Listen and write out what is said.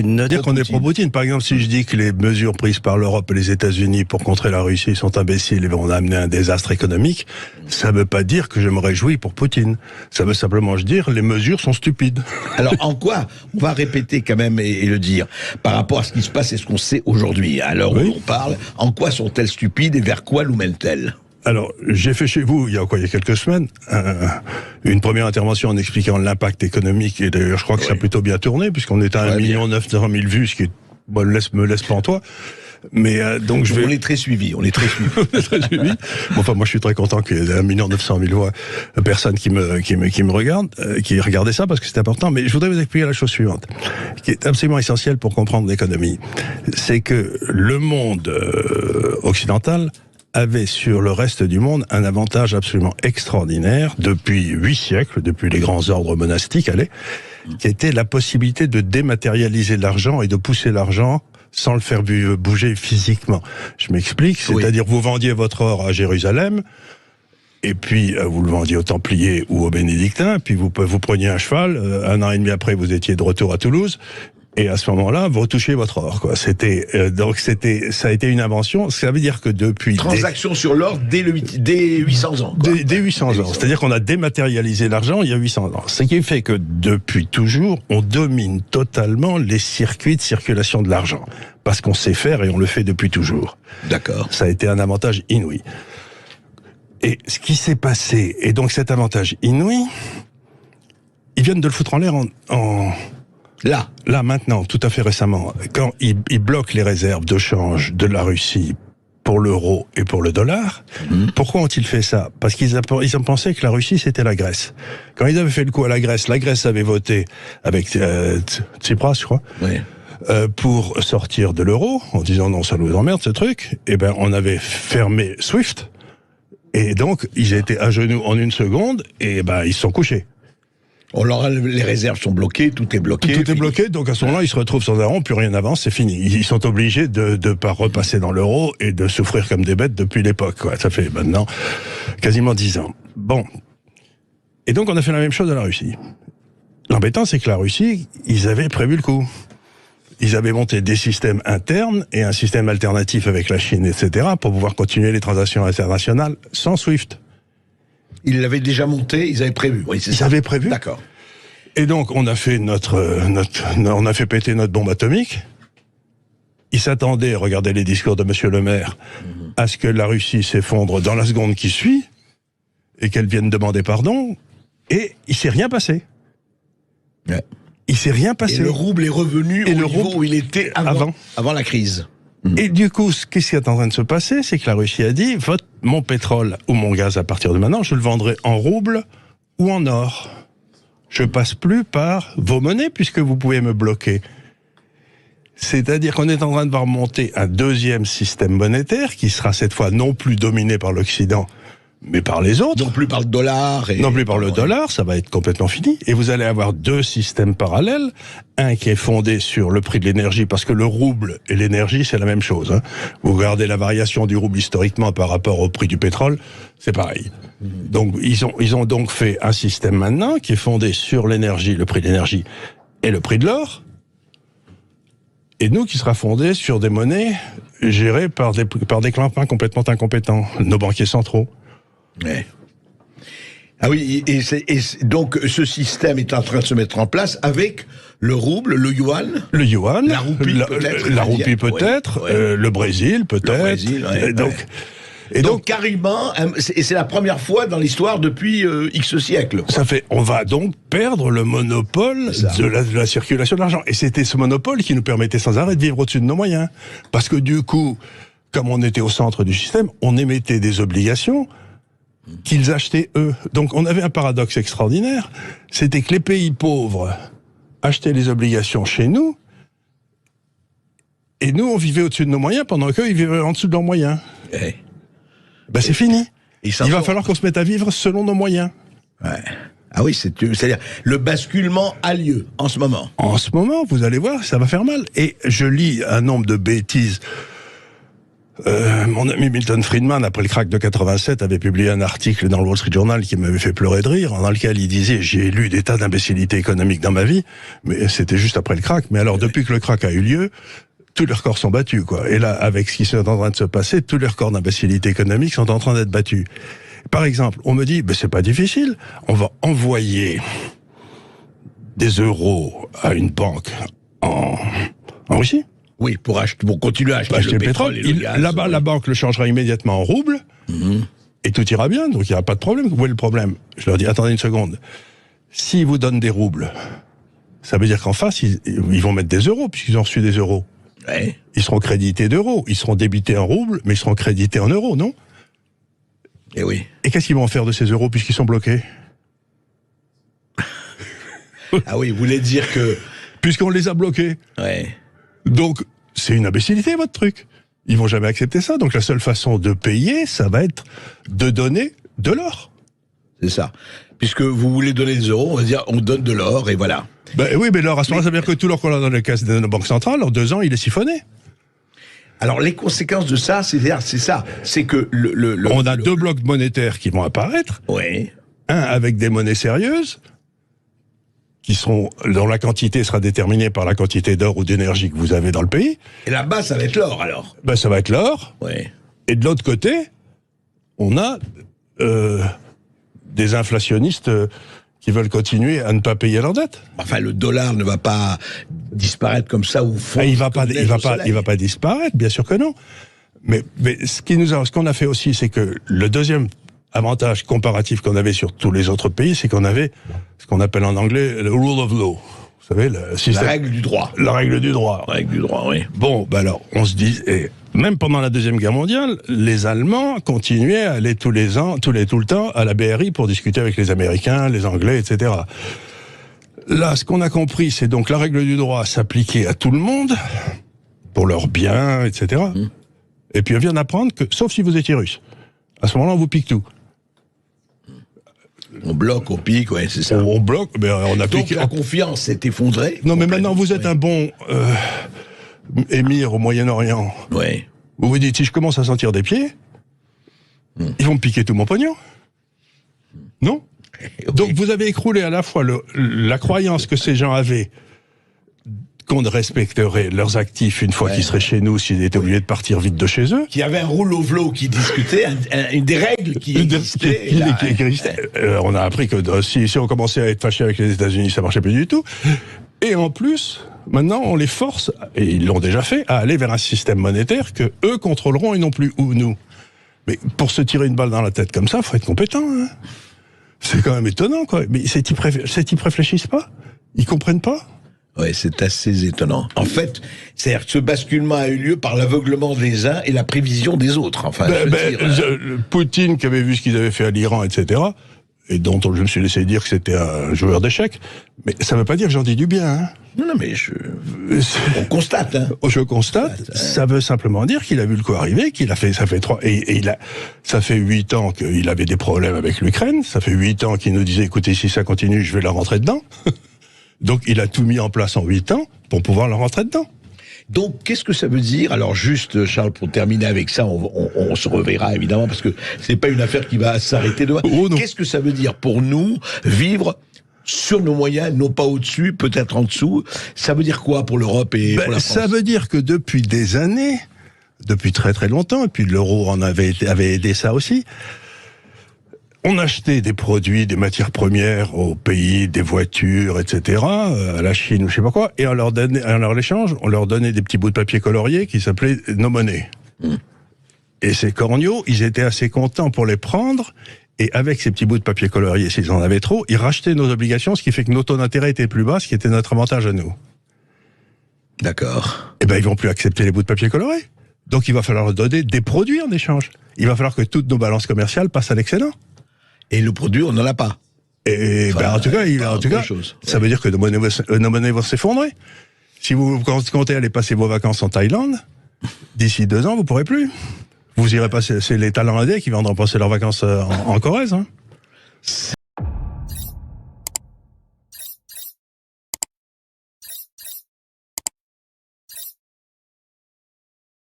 dire qu'on est pro-Poutine. Par exemple, si je dis que les mesures prises par l'Europe et les États-Unis pour contrer la Russie sont imbéciles et vont amener un désastre économique, ça ne veut pas dire que je me réjouis pour Poutine. Ça veut simplement dire les mesures sont stupides. Alors, en quoi, on va répéter quand même et le dire, par rapport à ce qui se passe et ce qu'on sait aujourd'hui, à l'heure où on parle, en quoi sont-elles stupides et vers quoi nous mènent-elles ? Alors, j'ai fait chez vous, il y a quelques semaines, une première intervention en expliquant l'impact économique, et d'ailleurs je crois que ça a plutôt bien tourné, puisqu'on est à 1 900 000 vues, ce qui me laisse pantois. Mais donc on est très suivi. Bon, enfin, moi je suis très content qu'il y ait 1 900 000 personnes qui me regardent, qui regardaient ça, parce que c'est important. Mais je voudrais vous expliquer la chose suivante, qui est absolument essentielle pour comprendre l'économie. C'est que le monde occidental avait sur le reste du monde un avantage absolument extraordinaire depuis 8 siècles, depuis les grands ordres monastiques, qui était la possibilité de dématérialiser l'argent et de pousser l'argent sans le faire bouger physiquement. Je m'explique, c'est-à-dire vous vendiez votre or à Jérusalem, et puis vous le vendiez aux Templiers ou aux Bénédictins, puis vous preniez un cheval, 1 an et demi après vous étiez de retour à Toulouse, et à ce moment-là, vous retouchez votre or, quoi. Ça a été une invention. Ça veut dire que depuis transaction sur l'or dès 800 ans. Dès 800 ans. C'est-à-dire qu'on a dématérialisé l'argent il y a 800 ans. Ce qui fait que depuis toujours, on domine totalement les circuits de circulation de l'argent. Parce qu'on sait faire et on le fait depuis toujours. D'accord. Ça a été un avantage inouï. Et ce qui s'est passé, et donc cet avantage inouï, ils viennent de le foutre en l'air Là, maintenant, tout à fait récemment, quand ils bloquent les réserves de change de la Russie pour l'euro et pour le dollar, pourquoi ont-ils fait ça ? Parce qu'ils ont pensé que la Russie, c'était la Grèce. Quand ils avaient fait le coup à la Grèce avait voté avec Tsipras, je crois, pour sortir de l'euro, en disant non, ça nous emmerde ce truc. Eh ben, on avait fermé SWIFT, et donc ils étaient à genoux en 1 seconde, et ben ils se sont couchés. Les réserves sont bloquées, tout est bloqué. Tout est bloqué, donc à ce moment-là, ils se retrouvent sans argent, plus rien n'avance, c'est fini. Ils sont obligés de pas repasser dans l'euro et de souffrir comme des bêtes depuis l'époque, quoi. Ça fait maintenant quasiment 10 ans. Bon. Et donc on a fait la même chose à la Russie. L'embêtant, c'est que la Russie, ils avaient prévu le coup. Ils avaient monté des systèmes internes et un système alternatif avec la Chine, etc., pour pouvoir continuer les transactions internationales sans SWIFT. Ils l'avaient déjà monté, ils avaient prévu. Oui, c'est ça. Ils avaient prévu. D'accord. Et donc, on a fait on a fait péter notre bombe atomique. Ils s'attendaient, regardez les discours de Monsieur le Maire, à ce que la Russie s'effondre dans la seconde qui suit, et qu'elle vienne demander pardon, et il s'est rien passé. Ouais. Il s'est rien passé. Et le rouble est revenu au niveau où il était avant la crise. Et du coup, ce qui est en train de se passer, c'est que la Russie a dit, mon pétrole ou mon gaz à partir de maintenant, je le vendrai en rouble ou en or. Je passe plus par vos monnaies puisque vous pouvez me bloquer. C'est-à-dire qu'on est en train de voir monter un deuxième système monétaire qui sera cette fois non plus dominé par l'Occident, mais par les autres. Non plus par le dollar. Non plus par le dollar, ça va être complètement fini. Et vous allez avoir 2 systèmes parallèles. Un qui est fondé sur le prix de l'énergie, parce que le rouble et l'énergie, c'est la même chose. Hein. Vous regardez la variation du rouble historiquement par rapport au prix du pétrole, c'est pareil. Donc ils ont donc fait un système maintenant qui est fondé sur l'énergie, le prix de l'énergie et le prix de l'or. Et nous, qui sera fondé sur des monnaies gérées par des clampins complètement incompétents, nos banquiers centraux. Ouais. Ah oui, et donc ce système est en train de se mettre en place avec le rouble, le yuan, la roupie peut-être, le Brésil peut-être. Le Brésil, et donc carrément, et c'est la première fois dans l'histoire depuis X siècles. On va donc perdre le monopole de la circulation de l'argent. Et c'était ce monopole qui nous permettait sans arrêt de vivre au-dessus de nos moyens. Parce que du coup, comme on était au centre du système, on émettait des obligations qu'ils achetaient eux. Donc on avait un paradoxe extraordinaire, c'était que les pays pauvres achetaient les obligations chez nous, et nous on vivait au-dessus de nos moyens, pendant qu'eux ils vivaient en dessous de leurs moyens. Ben c'est fini. Il va falloir qu'on se mette à vivre selon nos moyens. Ouais. Ah oui, c'est-à-dire le basculement a lieu en ce moment. En ce moment, vous allez voir, ça va faire mal. Et je lis un nombre de bêtises Mon ami Milton Friedman, après le crack de 87, avait publié un article dans le Wall Street Journal qui m'avait fait pleurer de rire, dans lequel il disait « J'ai lu des tas d'imbécilités économiques dans ma vie, mais c'était juste après le crack. Mais alors, depuis que le crack a eu lieu, tous les records sont battus, quoi. Et là, avec ce qui est en train de se passer, tous les records d'imbécilité économique sont en train d'être battus. Par exemple, on me dit « c'est pas difficile, on va envoyer des euros à une banque en Russie. » Oui, pour continuer à acheter le pétrole et le gaz. Là-bas, la banque le changera immédiatement en roubles, et tout ira bien, donc il n'y a pas de problème. Où est le problème? Je leur dis, attendez une seconde. S'ils vous donnent des roubles, ça veut dire qu'en face, ils vont mettre des euros, puisqu'ils ont reçu des euros. Ouais. Ils seront crédités d'euros. Ils seront débités en roubles, mais ils seront crédités en euros, non? Et oui. Et qu'est-ce qu'ils vont en faire de ces euros, puisqu'ils sont bloqués? Ah oui, vous voulez dire que... Puisqu'on les a bloqués. Ouais. Donc, c'est une imbécilité, votre truc. Ils vont jamais accepter ça. Donc, la seule façon de payer, ça va être de donner de l'or. C'est ça. Puisque vous voulez donner des euros, on va dire, on donne de l'or, et voilà. Ben oui, mais l'or, à ce moment-là, ça veut dire que tout l'or qu'on a dans les caisses de nos banques centrales, en 2 ans, il est siphonné. Alors, les conséquences de ça, c'est ça. C'est que on a 2 blocs monétaires qui vont apparaître. Oui. Un avec des monnaies sérieuses, dont la quantité sera déterminée par la quantité d'or ou d'énergie que vous avez dans le pays. Et là-bas, ça va être l'or, alors? Ben, ça va être l'or. Oui. Et de l'autre côté, on a des inflationnistes qui veulent continuer à ne pas payer leurs dettes. Enfin, le dollar ne va pas disparaître comme ça ou fondre. Il va pas disparaître, bien sûr que non. Mais ce qu'on a fait aussi, c'est que le deuxième avantage comparatif qu'on avait sur tous les autres pays, c'est qu'on avait ce qu'on appelle en anglais le rule of law. Vous savez, le système. La règle du droit. La règle du droit. La règle du droit, oui. Bon, ben alors, on se dit, et même pendant la Deuxième Guerre mondiale, les Allemands continuaient à aller tout le temps à la BRI pour discuter avec les Américains, les Anglais, etc. Là, ce qu'on a compris, c'est donc la règle du droit s'appliquait à tout le monde, pour leurs biens, etc. Et puis on vient d'apprendre que, sauf si vous étiez russe, à ce moment-là, on vous pique tout. On bloque, on pique, ouais, c'est ça. On bloque, mais on applique. Donc la confiance s'est effondrée. Non, mais maintenant vous êtes un bon émir au Moyen-Orient. Oui. Vous vous dites, si je commence à sentir des pieds, ils vont me piquer tout mon pognon. Non? Oui. Donc vous avez écroulé à la fois la croyance que ces gens avaient qu'on respecterait leurs actifs une fois qu'ils seraient chez nous s'ils étaient obligés de partir vite de chez eux. Qu'il y avait un rule of law qui discutait, une des règles qui existait. On a appris que si on commençait à être fâché avec les États-Unis, ça marchait plus du tout. Et en plus, maintenant, on les force, et ils l'ont déjà fait, à aller vers un système monétaire que eux contrôleront et non plus nous. Mais pour se tirer une balle dans la tête comme ça, faut être compétent. Hein. C'est quand même étonnant, quoi. Mais ces types réfléchissent pas, ils comprennent pas. Oui, c'est assez étonnant. En fait, c'est-à-dire que ce basculement a eu lieu par l'aveuglement des uns et la prévision des autres. Enfin, Poutine, qui avait vu ce qu'ils avaient fait à l'Iran, etc., et dont je me suis laissé dire que c'était un joueur d'échecs, mais ça ne veut pas dire que j'en dis du bien. Hein. Non, mais on constate. Hein. Je constate. Ça veut simplement dire qu'il a vu le coup arriver, ça fait 8 ans qu'il avait des problèmes avec l'Ukraine. Ça fait 8 ans qu'il nous disait, écoutez, si ça continue, je vais la rentrer dedans. Donc il a tout mis en place en 8 ans pour pouvoir la rentrer dedans. Donc qu'est-ce que ça veut dire? Alors juste, Charles, pour terminer avec ça, on se reverra évidemment, parce que c'est pas une affaire qui va s'arrêter demain. Oh, qu'est-ce que ça veut dire pour nous, vivre sur nos moyens, non pas au-dessus, peut-être en dessous? Ça veut dire quoi pour l'Europe et pour la France? Ça veut dire que depuis des années, depuis très très longtemps, et puis l'euro avait aidé ça aussi, on achetait des produits, des matières premières au pays, des voitures, etc., à la Chine ou je sais pas quoi, et en leur échange, on leur donnait des petits bouts de papier coloriés qui s'appelaient nos monnaies. Et ces corneaux, ils étaient assez contents pour les prendre, et avec ces petits bouts de papier coloriés, s'ils en avaient trop, ils rachetaient nos obligations, ce qui fait que nos taux d'intérêt étaient plus bas, ce qui était notre avantage à nous. D'accord. Eh ben, ils vont plus accepter les bouts de papier colorés. Donc il va falloir leur donner des produits en échange. Il va falloir que toutes nos balances commerciales passent à l'excédent. Et le produit, on n'en a pas. Et en tout cas, ça veut dire que nos monnaies vont s'effondrer. Si vous comptez aller passer vos vacances en Thaïlande, d'ici 2 ans, vous pourrez plus. Vous irez passer, c'est les Thaïlandais qui viendront passer leurs vacances en Corrèze. Hein.